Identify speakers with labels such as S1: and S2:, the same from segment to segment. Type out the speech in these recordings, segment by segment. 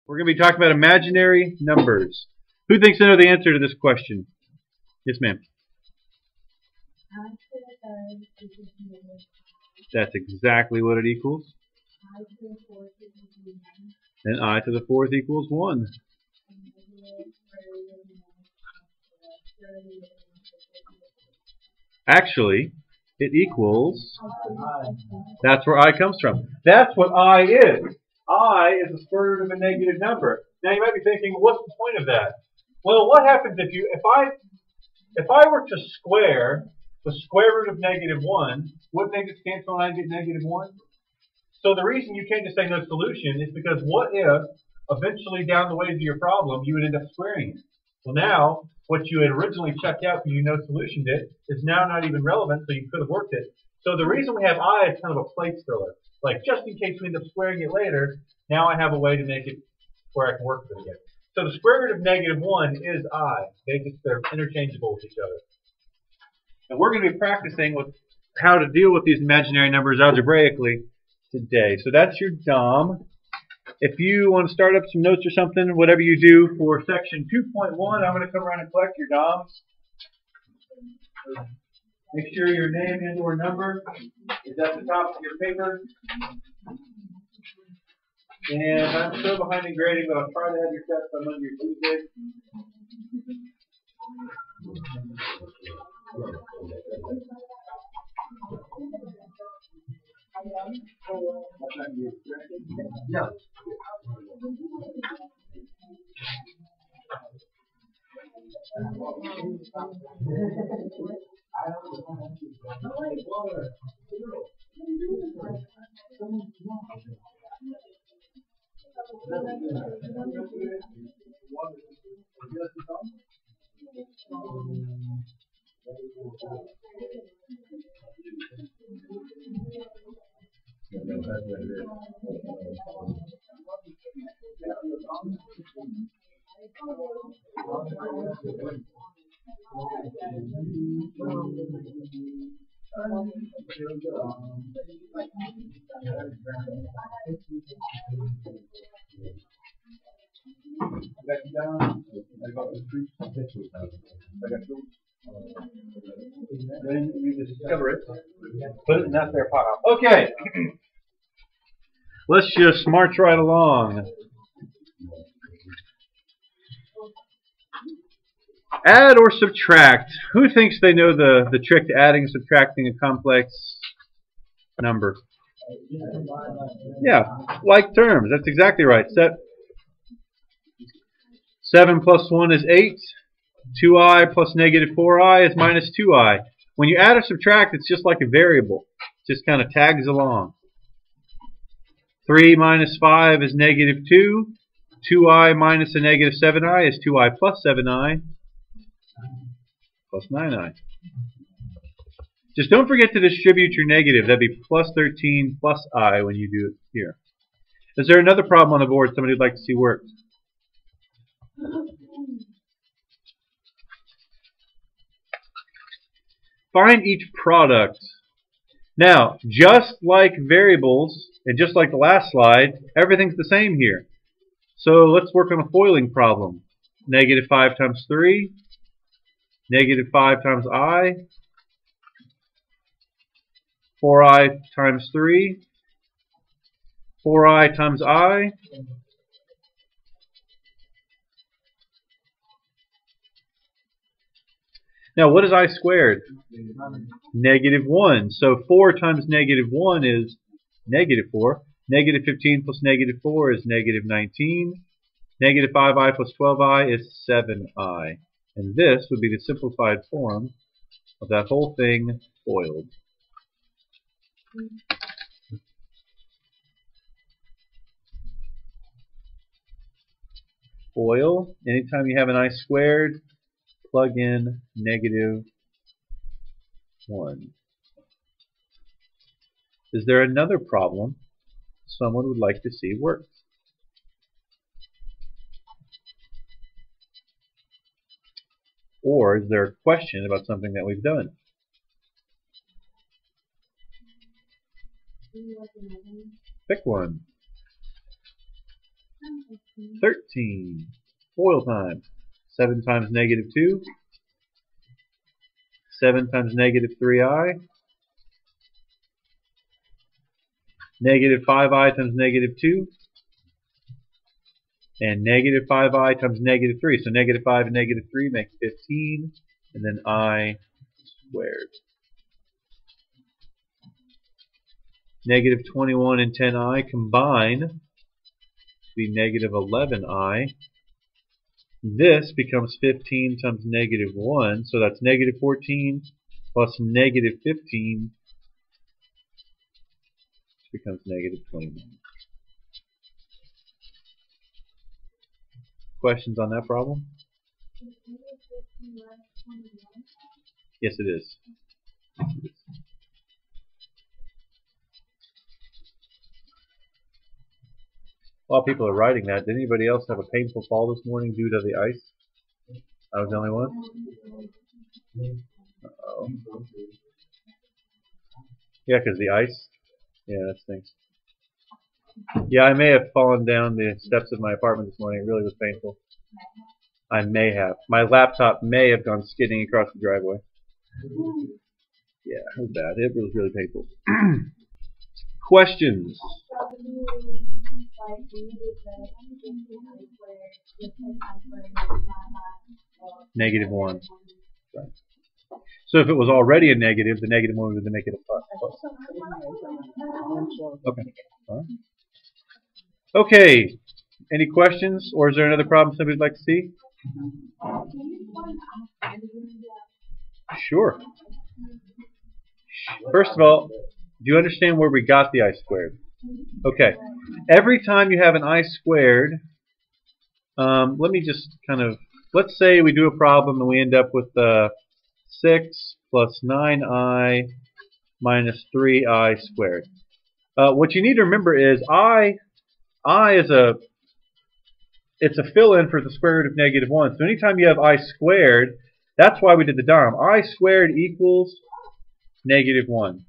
S1: We're going to be talking about imaginary numbers. Who thinks they know the answer to this question? Yes, ma'am. That's exactly what it equals. And I to the fourth equals 1. Actually, it equals, that's where I comes from. That's what I is. I is the square root of a negative number. Now you might be thinking, what's the point of that? Well, what happens if I were to square the square root of negative 1, wouldn't they just cancel and I get negative 1? So the reason you can't just say no solution is because what if eventually down the way to your problem you would end up squaring it? Well, now what you had originally checked out because you no solutioned it is now not even relevant, so you could have worked it. So the reason we have I is kind of a placeholder. Like, just in case we end up squaring it later, now I have a way to make it where I can work with it again. So the square root of negative 1 is I. They're interchangeable with each other. And we're going to be practicing with how to deal with these imaginary numbers algebraically today. So that's your DOM. If you want to start up some notes or something, whatever you do for section 2.1, I'm going to come around and collect your DOMs. Make sure your name and or number is at the top of your paper. And I'm so behind in grading, but I'll try to have your test by Monday or Tuesday. No. Then you discover it, put it in that there pile. Okay, let's just march right along. Add or subtract. Who thinks they know the trick to adding and subtracting a complex number? Yeah, like terms. That's exactly right. 7 plus 1 is 8. 2i plus negative 4i is minus 2i. When you add or subtract, it's just like a variable. It just kind of tags along. 3 minus 5 is negative 2. 2i minus a negative 7i is 2i plus 7i plus 9i. Just don't forget to distribute your negative. That'd be plus 13 plus I when you do it here. Is there another problem on the board somebody would like to see worked? Find each product. Now, just like variables, and just like the last slide, everything's the same here. So let's work on a foiling problem. Negative 5 times 3, negative 5 times I, 4i times 3, 4i times I, now what is I squared? Negative 1. So 4 times negative 1 is negative 4. Negative 15 plus negative 4 is negative 19. Negative 5i plus 12i is 7i. And this would be the simplified form of that whole thing FOILed. FOIL, anytime you have an I squared, plug in negative 1. Is there another problem someone would like to see worked? Or is there a question about something that we've done? Pick one. 13. FOIL time. 7 times negative 2. 7 times negative 3i. Negative 5i times negative 2. And negative 5i times negative 3. So negative 5 and negative 3 make 15. And then I squared. Negative 21 and 10i combine to be negative 11i. This becomes 15 times negative 1. So that's negative 14 plus negative 15, which becomes negative 21. Questions on that problem? Yes, it is. While people are writing that, did anybody else have a painful fall this morning due to the ice? I was the only one? Uh-oh. Yeah, because the ice? Yeah, that stinks. Yeah, I may have fallen down the steps of my apartment this morning. It really was painful. I may have. My laptop may have gone skidding across the driveway. Yeah, it was bad. It was really painful. Questions? Negative 1. Right. So if it was already a negative, the negative 1 would make it a plus. Okay. All right. Okay. Any questions, or is there another problem somebody would like to see? Sure. First of all, do you understand where we got the I squared? Okay. Every time you have an I squared, let me just kind of, let's say we do a problem and we end up with 6 plus 9i minus 3i squared. What you need to remember is I is it's a fill-in for the square root of negative 1. So anytime you have I squared, that's why we did the DOM. I squared equals negative 1.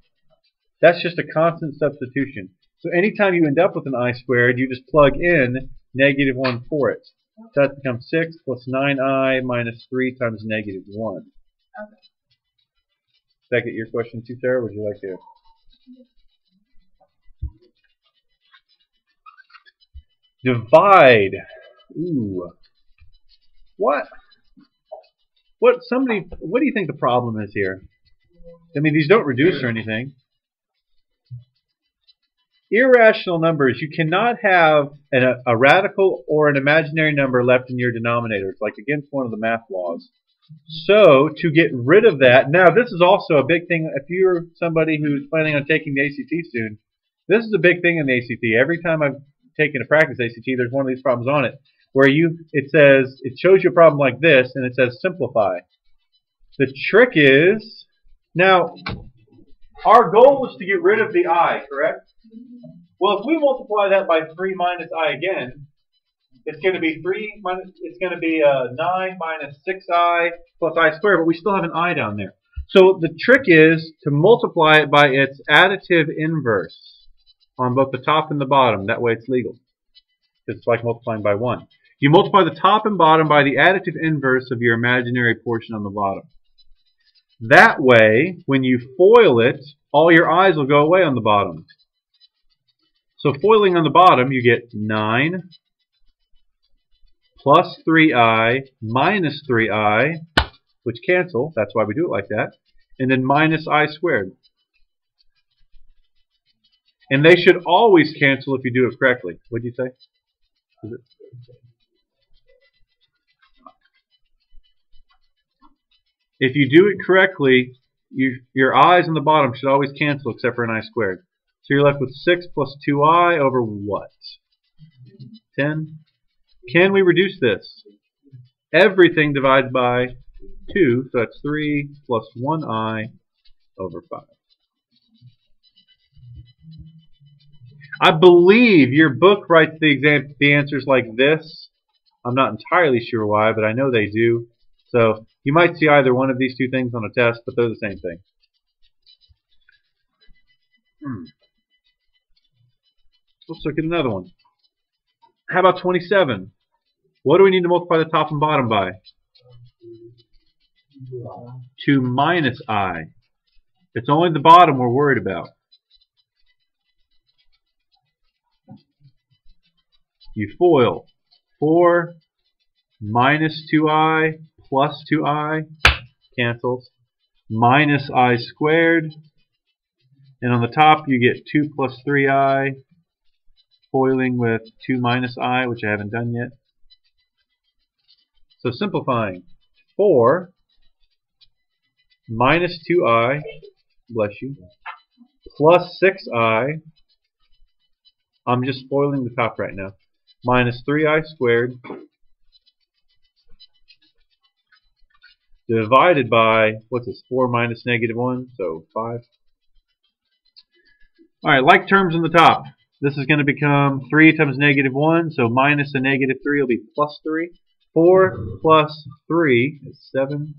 S1: That's just a constant substitution. So anytime you end up with an I squared, you just plug in negative 1 for it. So that becomes 6 plus 9i minus 3 times negative 1. Okay. Did I get your question too, Sarah? Would you like to? Divide. Ooh. What do you think the problem is here? I mean, these don't reduce or anything. Irrational numbers, you cannot have a radical or an imaginary number left in your denominator. It's like against one of the math laws. So, to get rid of that, now this is also a big thing if you're somebody who's planning on taking the ACT soon. This is a big thing in the ACT. Every time I've taken a practice ACT, there's one of these problems on it where it shows you a problem like this and it says simplify. The trick is, now, our goal is to get rid of the I, correct? Well, if we multiply that by 3 minus I again, it's going to be 9 minus 6I plus I squared, but we still have an I down there. So the trick is to multiply it by its additive inverse on both the top and the bottom. That way it's legal. Because it's like multiplying by 1. You multiply the top and bottom by the additive inverse of your imaginary portion on the bottom. That way, when you FOIL it, all your i's will go away on the bottom. So foiling on the bottom, you get 9 plus 3i minus 3i, which cancel. That's why we do it like that. And then minus I squared. And they should always cancel if you do it correctly. What did you say? If you do it correctly, your i's on the bottom should always cancel except for an I squared. So you're left with 6 plus 2i over what? 10? Can we reduce this? Everything divides by 2, so that's 3 plus 1i over 5. I believe your book writes the answers like this. I'm not entirely sure why, but I know they do. So you might see either one of these two things on a test, but they're the same thing. Let's look at another one. How about 27? What do we need to multiply the top and bottom by? 2 minus I. It's only the bottom we're worried about. You FOIL. 4 minus 2I plus 2I cancels. Minus I squared. And on the top you get 2 plus 3I. Foiling with 2 minus I, which I haven't done yet. So simplifying. 4 minus 2I, bless you, plus 6I, I'm just spoiling the top right now, minus 3I squared, divided by, what's this, 4 minus negative 1, so 5. Alright, like terms on the top. This is going to become 3 times negative 1, so minus a negative 3 will be plus 3. 4 plus 3 is 7.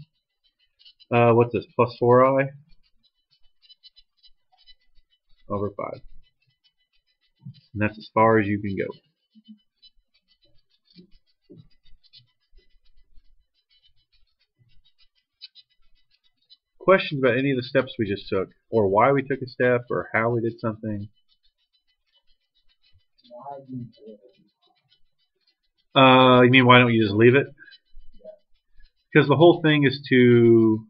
S1: What's this, plus 4I over 5. And that's as far as you can go. Questions about any of the steps we just took, or why we took a step, or how we did something? You mean why don't you just leave it? Because the whole thing is to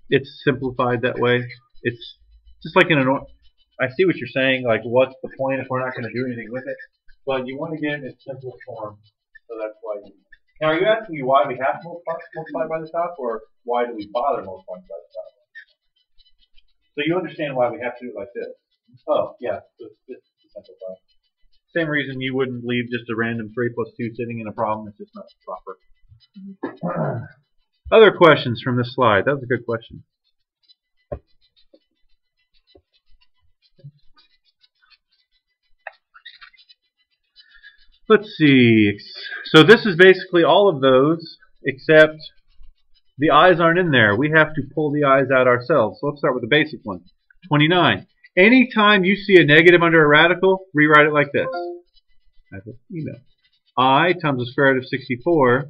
S1: it's simplified that way. It's just like in I see what you're saying, like what's the point if we're not going to do anything with it? But you want to get it in its simplest form, so that's why. Now, are you asking me why we have to multiply by the top, or why do we bother multiplying by the top? So you understand why we have to do it like this. Oh, yeah, it's to simplify. Same reason you wouldn't leave just a random 3 plus 2 sitting in a problem. It's just not proper. Other questions from this slide? That was a good question. Let's see. So this is basically all of those, except the i's aren't in there. We have to pull the i's out ourselves. So let's start with the basic one. 29. Anytime you see a negative under a radical, rewrite it like this. I times the square root of 64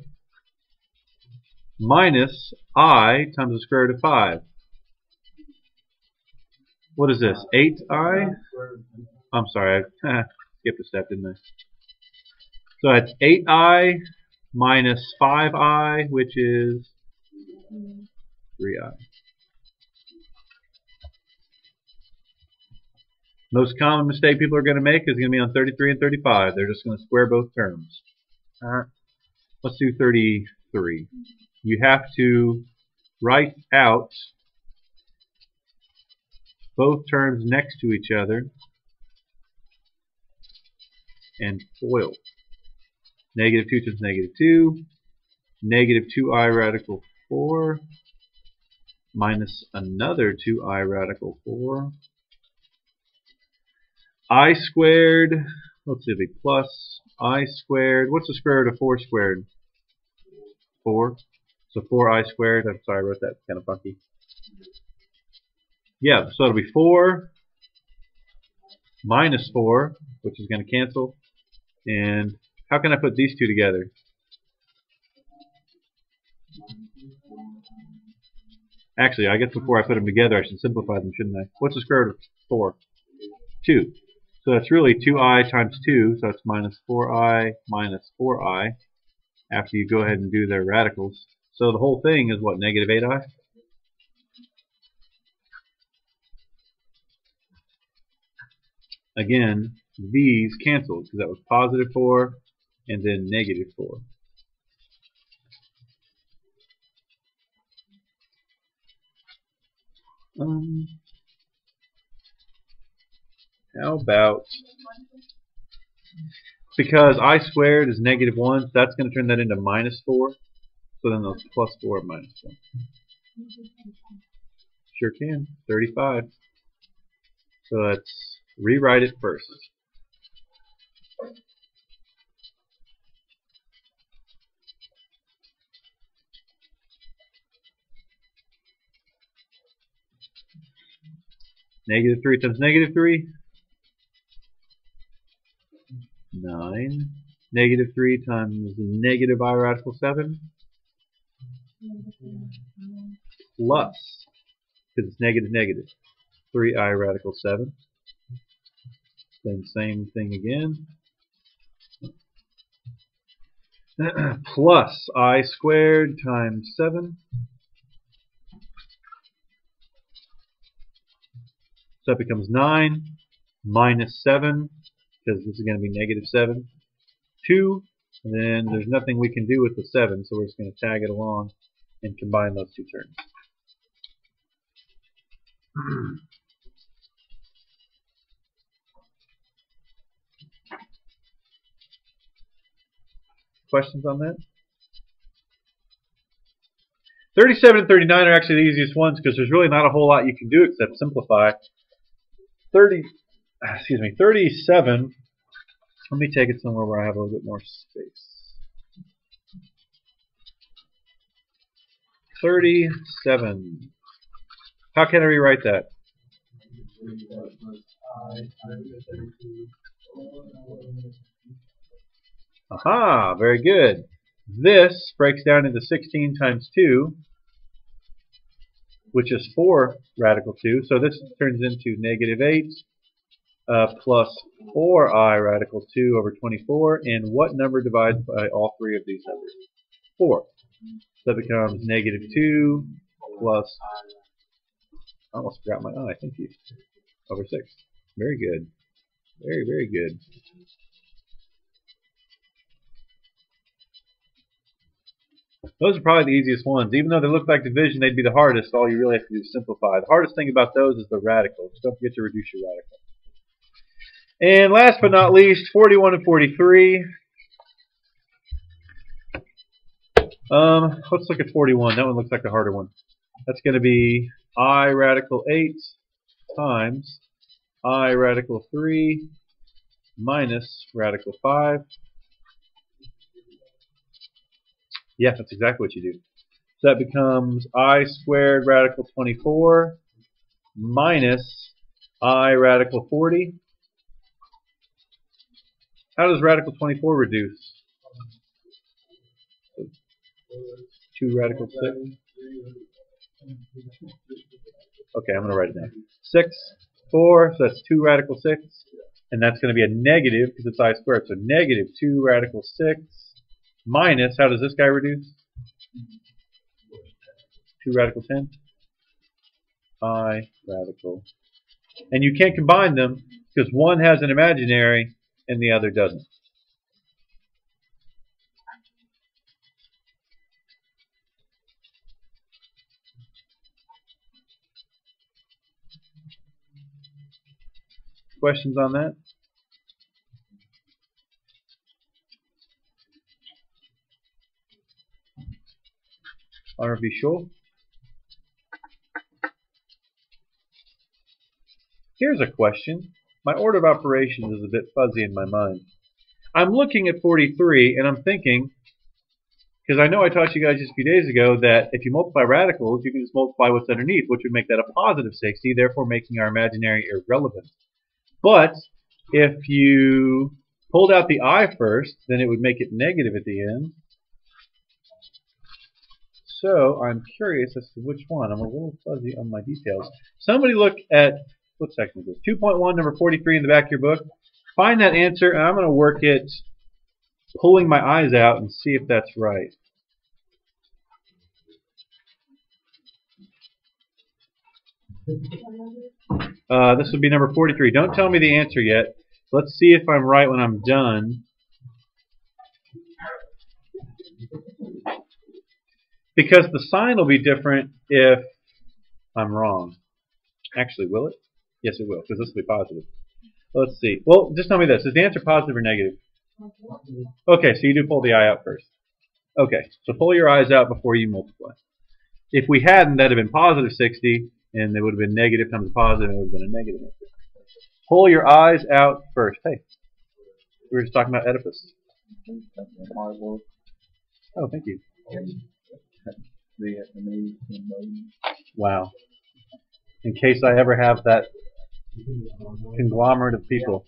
S1: minus I times the square root of 5. What is this? 8I? I'm sorry, I skipped a step, didn't I? So that's 8I minus 5I, which is 3I. Most common mistake people are going to make is going to be on 33 and 35. They're just going to square both terms. Let's do 33. You have to write out both terms next to each other and FOIL. Negative 2 times negative 2, negative 2I radical 4, minus another 2I radical 4, I squared, let's see, it'll be plus I squared. What's the square root of 4 squared? 4. So 4I squared. I'm sorry, I wrote that kind of funky. Yeah, so it'll be 4 minus 4, which is going to cancel. And how can I put these two together? Actually, I guess before I put them together, I should simplify them, shouldn't I? What's the square root of 4? 2. So that's really 2I times 2, so it's minus 4I minus 4I after you go ahead and do their radicals. So the whole thing is what, negative 8I? Again, these cancel because that was positive 4 and then negative 4. How about, because I squared is negative 1, so that's going to turn that into minus 4. So then those plus 4 minus 4. Sure can. 35. So let's rewrite it first. Negative 3 times negative 3. 9. Negative 3 times negative I radical 7 plus, because it's negative negative, 3I radical 7. Then same thing again. Plus I squared times 7. So that becomes 9 minus 7, because this is going to be negative 7. 2, and then there's nothing we can do with the 7, so we're just going to tag it along and combine those two terms. Questions on that? 37 and 39 are actually the easiest ones because there's really not a whole lot you can do except simplify. 37, let me take it somewhere where I have a little bit more space. 37. How can I rewrite that? Aha, very good. This breaks down into 16 times 2, which is 4 radical 2. So this turns into negative 8 plus 4I radical 2 over 24. And what number divides by all three of these numbers? 4. So that becomes negative 2 plus, I almost forgot my I, thank you, over 6. Very good. Very, very good. Those are probably the easiest ones. Even though they look like division, they'd be the hardest. All you really have to do is simplify. The hardest thing about those is the radicals. Don't forget to reduce your radical. And last but not least, 41 and 43. Let's look at 41. That one looks like the harder one. That's going to be I radical 8 times I radical 3 minus radical 5. Yeah, that's exactly what you do. So that becomes I squared radical 24 minus I radical 40. How does radical 24 reduce? 2 radical 6. Okay, I'm going to write it down. 6, 4, so that's 2 radical 6. And that's going to be a negative because it's I squared. So negative 2 radical 6 minus, how does this guy reduce? 2 radical 10. I radical. And you can't combine them because one has an imaginary and the other doesn't. Questions on that? Are we sure? Here's a question. My order of operations is a bit fuzzy in my mind. I'm looking at 43 and I'm thinking, because I know I taught you guys just a few days ago that if you multiply radicals, you can just multiply what's underneath, which would make that a positive 60, therefore making our imaginary irrelevant. But if you pulled out the I first, then it would make it negative at the end. So I'm curious as to which one. I'm a little fuzzy on my details. Somebody look at, what section is this? 2.1, number 43 in the back of your book. Find that answer, and I'm going to work it pulling my eyes out and see if that's right. This would be number 43. Don't tell me the answer yet. Let's see if I'm right when I'm done. Because the sign will be different if I'm wrong. Actually, will it? Yes, it will, because this will be positive. Let's see. Well, just tell me this. Is the answer positive or negative? Okay, so you do pull the I out first. Okay, so pull your eyes out before you multiply. If we hadn't, that would have been positive 60, and it would have been negative times positive, and it would have been a negative answer. Pull your eyes out first. Hey, we were just talking about Oedipus. Oh, thank you. Wow. In case I ever have that conglomerate of people.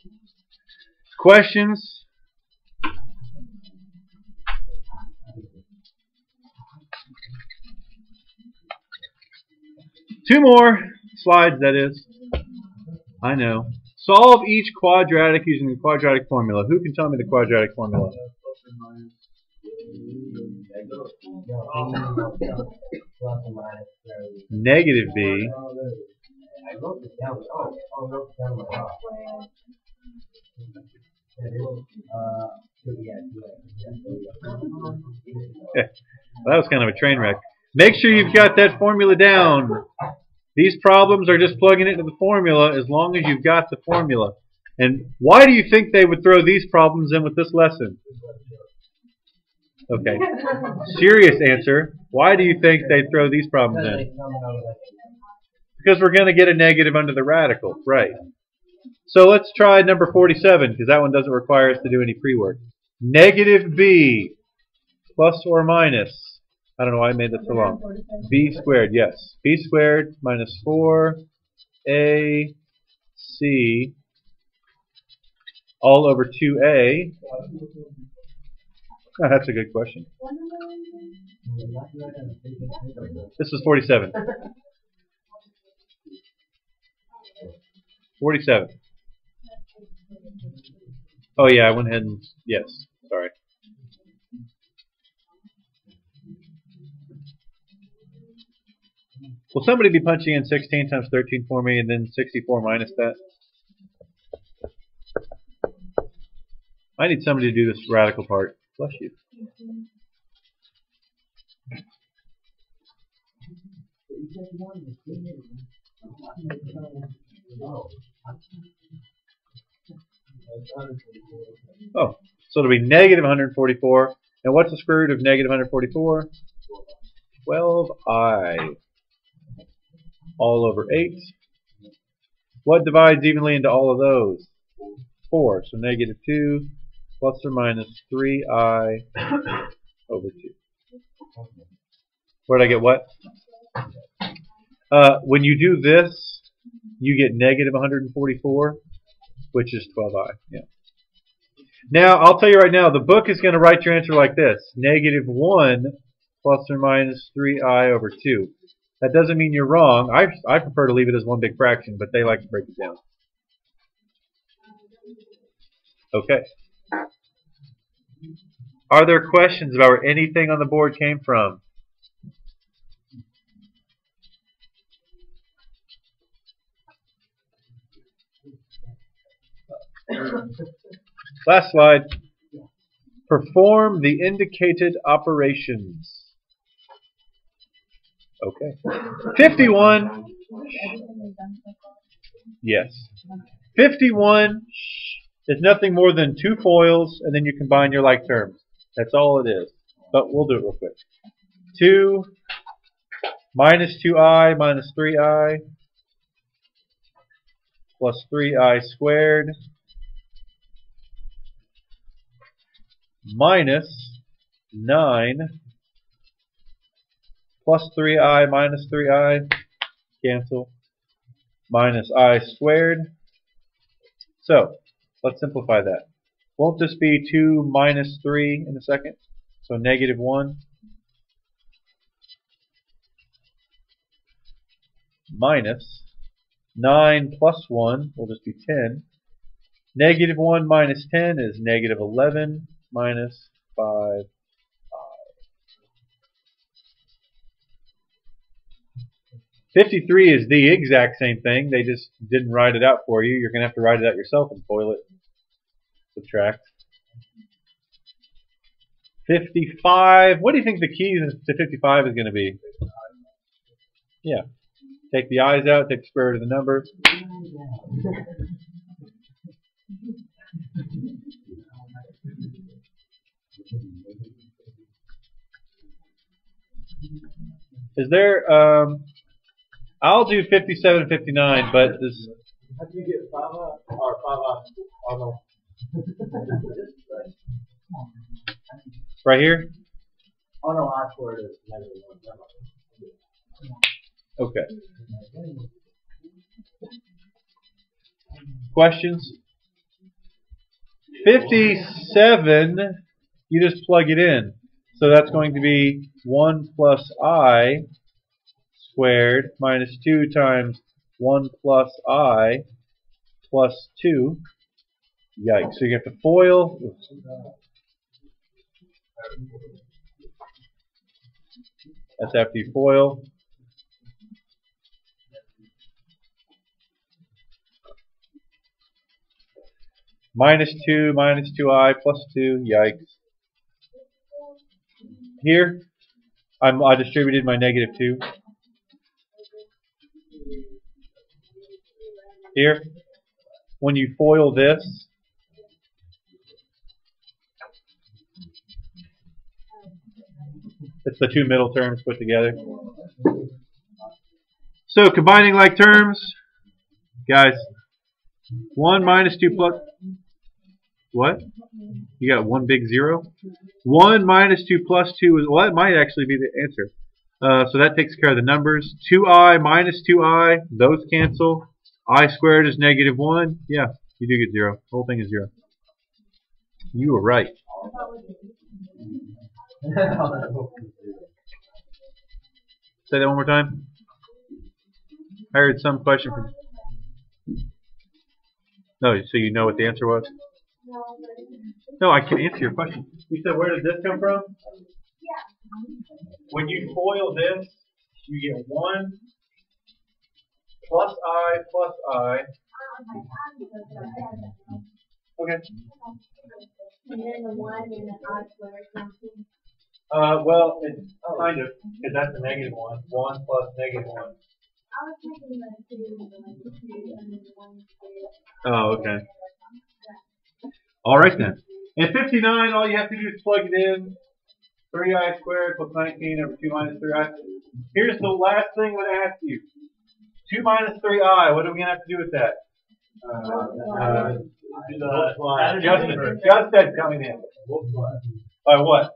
S1: Questions? Two more slides, that is. I know. Solve each quadratic using the quadratic formula. Who can tell me the quadratic formula? Negative b. Well, that was kind of a train wreck. Make sure you've got that formula down. These problems are just plugging it into the formula as long as you've got the formula. And why do you think they would throw these problems in with this lesson? Okay. Serious answer. Why do you think they'd throw these problems in? Because we're going to get a negative under the radical. Right. So let's try number 47, because that one doesn't require us to do any pre-work. Negative b plus or minus. I don't know why I made that so long. B squared, yes. B squared minus 4ac all over 2a. Oh, that's a good question. This is 47. 47. Oh yeah, I went ahead and, yes, sorry. Will somebody be punching in 16 times 13 for me and then 64 minus that? I need somebody to do this radical part. Bless you. Oh, so it'll be negative 144. And what's the square root of negative 144? 12i all over 8. What divides evenly into all of those? 4. So negative 2 plus or minus 3i over 2. Where did I get what? When you do this, you get negative 144, which is 12i. Yeah. Now, I'll tell you right now, the book is going to write your answer like this. Negative 1 plus or minus 3i over 2. That doesn't mean you're wrong. I prefer to leave it as one big fraction, but they like to break it down. Okay. Are there questions about where anything on the board came from? Last slide. Perform the indicated operations. Okay. 51. Yes. 51 is nothing more than two foils, and then you combine your like terms. That's all it is. But we'll do it real quick. 2 minus 2i minus 3i plus 3i squared minus 9 plus 3i minus 3i, cancel, minus I squared. So, let's simplify that. Won't this be 2 minus 3 in a second? So negative 1 minus 9 plus 1 will just be 10. Negative 1 minus 10 is negative 11 minus 5. 53 is the exact same thing. They just didn't write it out for you. You're going to have to write it out yourself and FOIL it. Subtract. 55. What do you think the key to 55 is going to be? Yeah. Take the i's out, take the square root of the number. Is there, I'll do 57 and 59, but this.
S2: How do you get 5 or 5 Oh no.
S1: Right here?
S2: Oh no, I squared is negative 1.
S1: Okay. Questions? 57, you just plug it in. So that's going to be 1 plus I squared minus 2 times 1 plus I plus 2. Yikes. So you have to FOIL. That's after you FOIL. Minus 2I plus 2. Yikes. Here, I distributed my negative 2. Here, when you FOIL this, it's the two middle terms put together. So combining like terms, guys, 1 minus 2 plus, what? You got one big 0? 1 minus 2 plus 2 is, well, that might actually be the answer. So that takes care of the numbers. 2I minus 2I, those cancel. I squared is negative 1. Yeah, you do get 0. The whole thing is 0. You were right. Say that one more time. I heard some question from... No, so you know what the answer was? No, I can answer your question. You said, where did this come from? When you FOIL this, you get 1 plus I plus I. Okay.
S3: And then the 1 and the I squared something.
S1: Well, it's kind of, because that's a negative 1. 1 plus negative 1.
S3: I was thinking the 2 and the 2 and then the 1 squared.
S1: Oh, okay. Alright then. In 59, all you have to do is plug it in. 3I squared plus 19 over 2 minus 3I. Here's the last thing I'm going to ask you. 2 minus 3I, what are we going to have to do with that? Just said coming in. By what?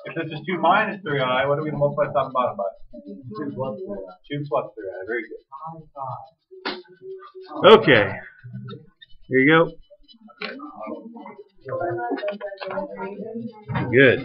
S1: If this is 2 minus 3I, what are we going to multiply top and bottom by? 2 plus 3I. 2 plus 3I. Very good. Okay. Here you go. Good.